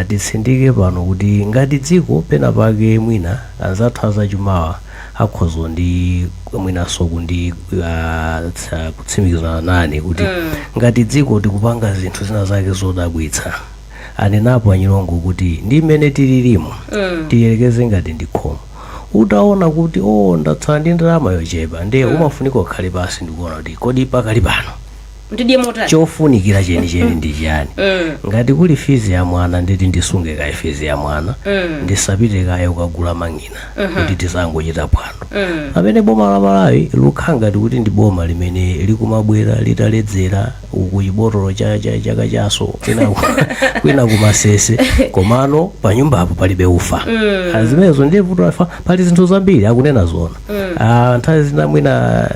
Titsindike pano kuti ngati dziko pena pake mwina anzathu azachumawa akhozo ndi mwinaso kundi kutsimikizana nani kuti ngati dziko tikupanga zinthu zina zake zodabwitsa anenapo Anyilongo kuti ndi mmene tililimo tiyerekeze ngati ndi khomo. Utaona kuti ndatsala ndi ndalama yochepa ndiye umafunika ukhale pasi ndikuona kuti kodi pakali pano ndidye motani chofunikira chenicheni ndi chani. Ngati kuli fizi ya mwana nditi ndisunge kaye fizi ya mwana ndisapite kaye ukagula mang'ina kuti tizangochita phwando. Amene boma la Malawi lukhanga kuti ndi boma limene likumabwera litaledzera kuchibotolo chaka chaso kwina kumasese komano pa nyumbapo palibe ufa. Zimenezo ndiye vuto afa pali zinthu zambiri akunena zona. Nthawi zina mwina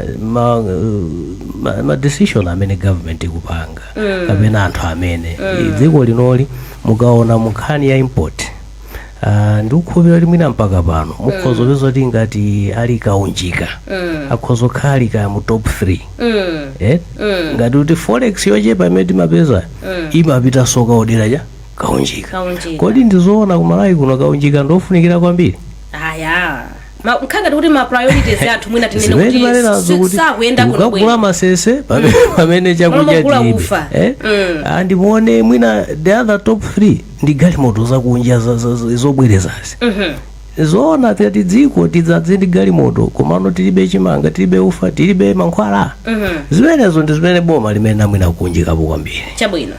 ma decision amene government ikupanga kapena anthu amene dziko linoli mukaona munkhani ya import ndikukhulupirira kuti mwina mpaka pano mukhoza kupeza kuti ngati ali kaunjika akhoza kukhala ali ka mu top 3 ngati kuti forex yochepa imene timapeza imapita soka odera cha kaunjika. Kodi ndizoona ku Malawi kuno kaunjika ndofunikira kwambiri? Mkhanga kuti ma priorities yathu mwina tinene kuti sakuyenda kuno bwino. Ukagula masese pamene chakudya tilibe. Ndimuone mwina the other top 3 ndi galimoto zakunja zobwerezazi. Zoona tati dziko tidzadze ndi galimoto komano tilibe chimanga tilibe ufa tilibe mankhwala. Zimenezo ndi zimene boma limene mwina kunjikapo kwambiri. Chabwino.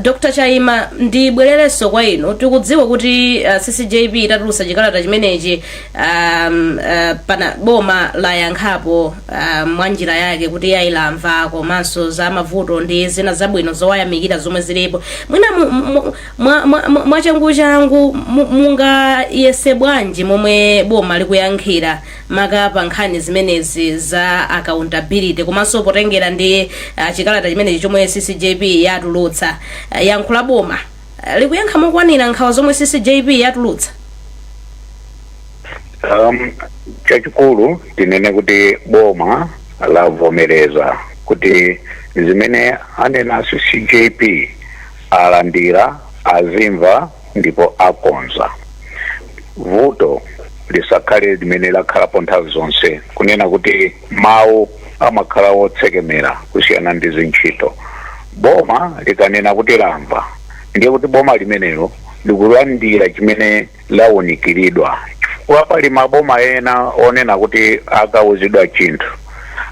Dr. Chaima ndibwererenso kwa inu tikudziwa kuti CCJP itatulutsa chikalata chimenechi pana boma layankhapo mwa njira yake kuti yayilamva komanso za mavuto ndi zina zabwino zowayamikira zomwe zilipo. Mwina mwachangu changu munga yese bwanji momwe boma likuyankhira makapa nkhani zimenezi za accountability komanso potengera ndi chikalata chimenechi chomwe CCJP yatulutsa yankhula boma likuyankha mokwanira nkhawa zomwe CCJP yatulutsa? Chachikulu tinene kuti boma lavomereza kuti zimene anena CCJP alandira azimva ndipo akonza. Vuto lisakhale limene lakhalapo nthawi zonse kunena kuti mawu amakhala wotsekemera kusiyana ndi zintchito. Boma likanena kuti lamva ndiye kuti boma limenelo likulandira chimene lawunikiridwa. Chifukwa pali maboma ena onena kuti akawuzidwa chinthu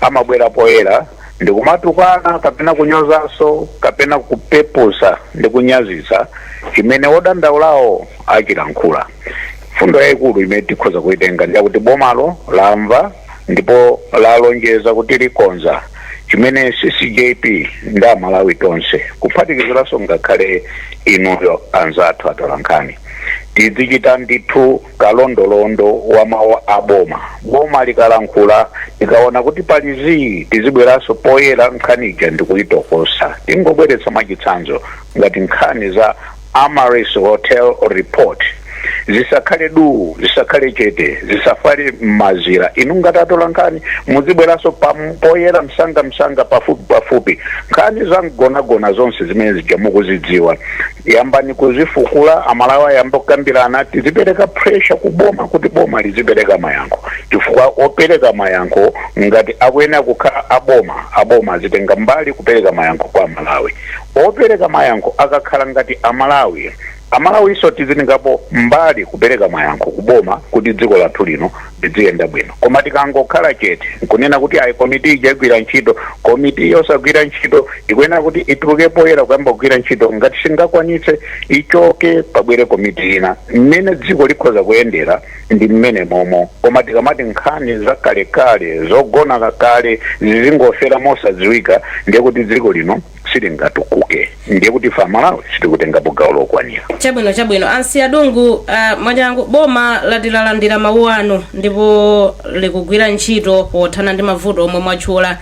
amabwera poyera ndi kumatukana kapena kunyozanso kapena kupepusa ndi kunyazisa chimene odandaulawo achilankhula. Fundo yayikulu imene tikhoza kuitenga ndi kuti bomalo lamva ndipo lalonjeza kuti likonza chimene CCJP ndi Amalawi tonse kuphatikiziranso ngakhale inuyo anzathu atolankhani tidzichita ndithu kalondolondo wa mawu a boma likalankhula likaona kuti pali tizibweranso poyera nkhanicha ndi kuyitokosa. Tingobweretsa mwachitsanzo ngati nkhani za Amaris Hotel report zisakhale du zisakhale chete zisafale mazira inu ngatatola nkhani muzibweranso poyera msanga pafupi nkhani zamgonagona zonse zimene zija mukuzidziwa yambani kuzifukula amalawi yamba kukambirana tizipereka pressure kuboma kuti boma lizipereka mayankho chifukwa opereka mayankho ngati akuyenera kukhala aboma azitenga mbali kupereka mayankho kwa amalawi opereka mayankho akakhala ngati amalawi iso tiziningapo mbali kupereka mayankho kuboma kuti dziko lathu lino liziyenda bwino koma tikangokhala chete nkunena kuti ayi komiti igwira ntchito komiti yosagwira ntchito ikuyenera kuti ituluke poyera kuyamba kugwira ntchito ngati singakwanitse ichoke pabwere komiti ina mmene dziko likhoza kuyendera ndi mmene momo koma tikamati nkhani zakalekale zogona kale zizingofera mosadziwika ndiye kuti dziko lino silingatukuke ndiye kuti fa Malawi sitikutengapo gawo lokwanira. Chabwino ansi adungu mwanjangu boma latilalandira mawu anu ndipo likugwira ntchito pothana ndi mavuto omwe mwatchula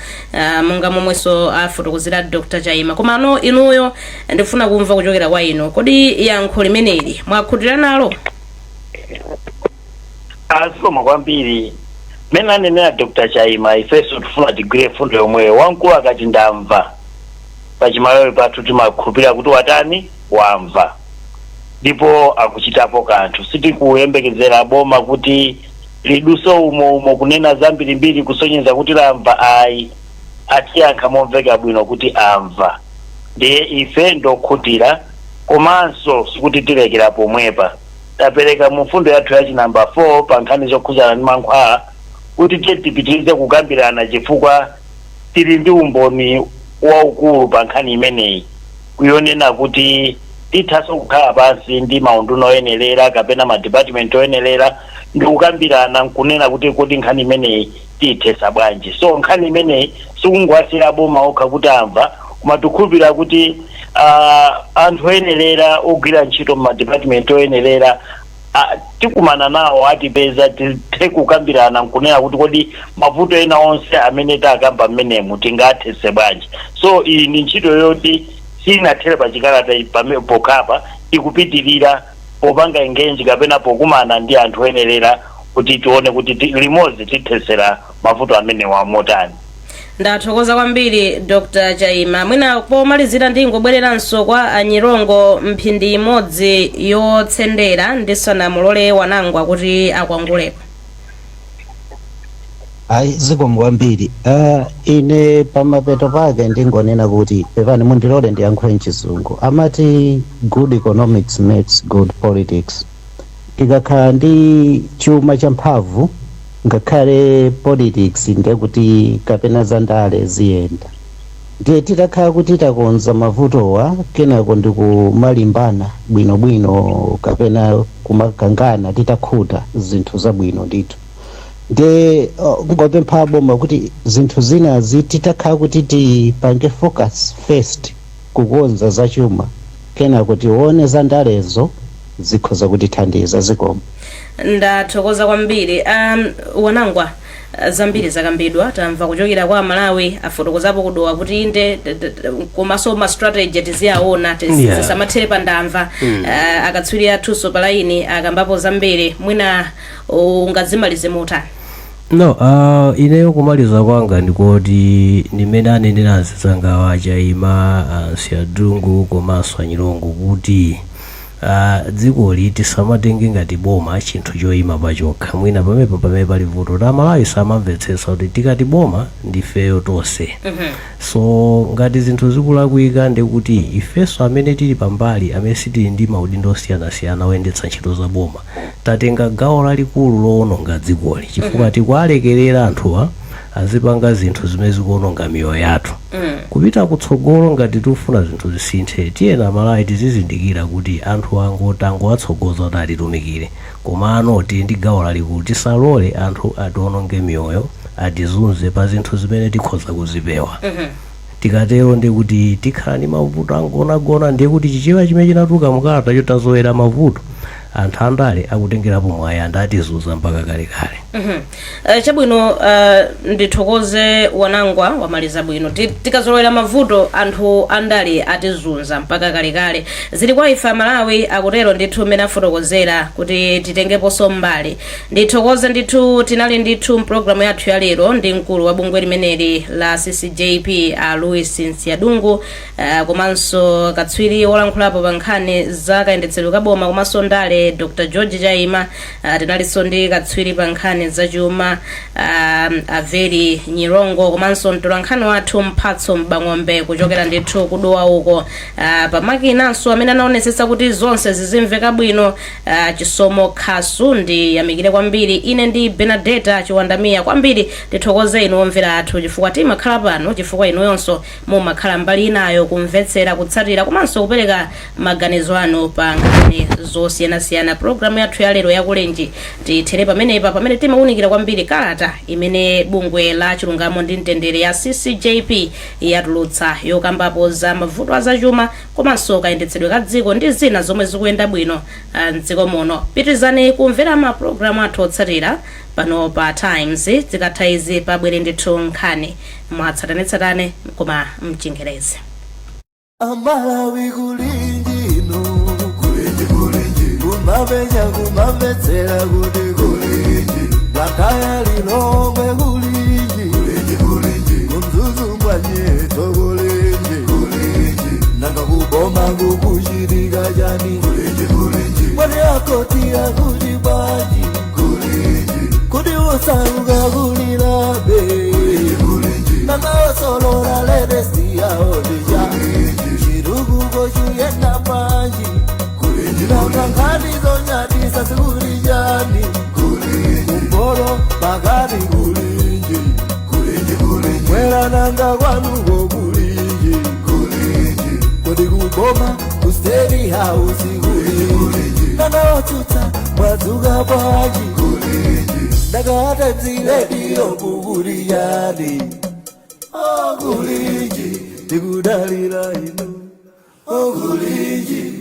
monga momwenso afotokozera Dr. Chayima komano inuyo ndifuna kumva kuchokera kwa inu kodi yankho limeneli mwakhutira nalo? Asoma kwambiri mena nenera Dr. Chayima ifeso tufuna tigwire fundo yomweyo wankulu akati ndamva pachimalawi pathu timakhulupirira kuti watani wamva ndipo akuchitapo kanthu sitikuyembekezera boma kuti liduso umo kunena zambirimbiri kusonyeza kuti lamva ayi atiyankha momveka bwino kuti amva ndiye ife ndokhutira komanso sikuti tilekera pomwepa tapereka mu fundo yathu yachi namba 4 pa nkhani zokhuzana ndi mankhwala kuti tipitirize kukambirana chifukwa tili ndi umboni waukulu pa nkhani imeneyi kuyonena kuti tithaso kukhala pansi ndi maunduna oyenelera kapena madepartment oyenelera ndi kukambirana nkunena kuti nkhani imeneyi tiyithesa bwanji so nkhani imeneyi sikungwasira boma okha kuti amva koma tikhulupirira kuti anthu oyenelera ogwira ntchito mu madepartment oyenelera tikumana nawo atipeza tithe kukambirana nkunena kuti kodi mavuto ena onse amene takamba mmenemu tingathese bwanji so iyi ndi ntchito yoti sinathere pachikalata pokhapa ikupitirira popanga engage kapena pokumana ndi anthu oyenelera kuti tione kuti limodzi tithesera mavuto amene wamotani. Ndathokoza kwambiri Dr. Chayima mwina pomalizira ndingobwereranso kwa Anyirongo mphindi imodzi yotsendera ndisana mulole wanangwa kuti akwangulepo. Ayi zikomo kwambiri ine pamapeto pake ndingonena kuti pepani mundilole ndiyankhule mchizungu amati good economics makes good politics ikakhala ndi chuma cha mphamvu ngakhale politics ndekuti kapena zandale ziyenda ndiye titakhala kuti takonza mavutowa kenako ndikumalimbana bwinobwino kapena kumakangana titakhuta zinthu zabwino ndithu ndiye ngopempha boma kuti zinthu zinazi titakhala kuti tipange focus first kukonza zachuma kenako tione zandalezo zikhoza kutithandiza zikomo. Ndathokoza kwambiri wanangwa zambiri zakambidwa tamva kuchokera kwa Malawi afotokozapo kudowa kuti inde komanso ma strategy tiziyaona tisamathere pa ndamva akatswiri athuso palaini akambapo zambiri mwina ungazimalize motani. No, ineyo kumaliza kwanga ndikoti nimene anenera azizanga Chayima Siadungu komanso Anyirongo kuti dzikoli tisamatenge ngati boma chinthu choyima pachokha mwina pamene pali vuto ta Malawi samamvetsetsa kuti tikati boma ndifeyo tonse so ngati zinthu zikulakwika ndikuti ifeso amene tili pambali amene sitili ndi maudindo osiyanasiyana oyendetsa ntchito za boma tatenga gawo lalikulu lowononga dzikoli chifukwa tikuwalekerera anthuwa azipanga zinthu zimene zikuononga miyoyo yathu kupita kutsogolo ngati tifuna zinthu zisinthe tiyena Malawi tizizindikira kuti anthu angotango atsogoza kuti atitumikire komano tili ndi gawo lalikulu tisalole anthu atiwononge miyoyo atizunze pa zinthu zimene tikhoza kuzipewa tikatero ndikuti tikhala ndi mavuto angonagona ndiye kuti chichewa chimene chinatuluka mukalata chotazowera mavuto anthu andale akutengerapo mwayi andatizuza mpaka kalekale. Chabwino ndithokoze wanangwa wamaliza bwino tikazolowera mavuto anthu andale atizunza mpaka kalekale zili kwa ife Malawi akutero ndithu mmene afotokozera kuti titengeponso mbali. Ndithokoze ndithu tinali ndithu mpulogalamu yathu ya lero ndi mkulu wa bungwe limeneli la CCJP Louis Nsiadungu komanso katswiri wolankhulapo pa nkhani za kayendetsedwe kaboma komanso ndale Dr. George Chaima. Tinalinso ndi katswiri pa nkhani za chuma Averi Nyirongo komanso mtolankhani wathu Mphatso Mbang'ombe kuchokera ndithu kudowa uko pamakinanso amene anaonetsetsa kuti zonse zizimveka bwino Chisomo Khasu ndi yamikire kwambiri. Ine ndi Benedetta Chiwandamiya kwambiri ndithokoze inu omvera athu chifukwa timakhala pano chifukwa inu yonso mumakhala mbali inayo kumvetsera kutsatira komanso kupereka maganizo anu pa nkhani zosiyanasiyana. Programu yathu ya lero yakulenji tithere pamenepa pamene timawunikira kwambiri kalata imene bungwe la chilungamo ndi mtendere ya CCJP yatulutsa yokambapo za mavuto azachuma komanso kayendetsedwe ka dziko ndi zina zomwe zikuyenda bwino mdziko muno. Pitirizani kumvera mapulogalamu athu otsatira pano pa Times zikatha izi pabwere ndithu nkhani mwatsatanetsatane koma mchingerezi. Amalawi kulinji no kulinji kumamvetsera kuti kulinji Blantyre Lilongwe kulinji kumzuzu mbwanyeto kulinji nanga kuboma kukuchitika chani mwani akoti akuchibaji kuti usauka kulilabe nanga osolora ledesi yaodija chiruguko chuyenda manji nanga nkhani zonyadisa sikulijani kumbolo pakati kulinji mwera nanga kwanuko kulinji kodi kuboma kusteri house kulinji nanga otsutsa mwadzuka bwanji ndakata mziredio kukulijani kulinji tikudalira inu kulinji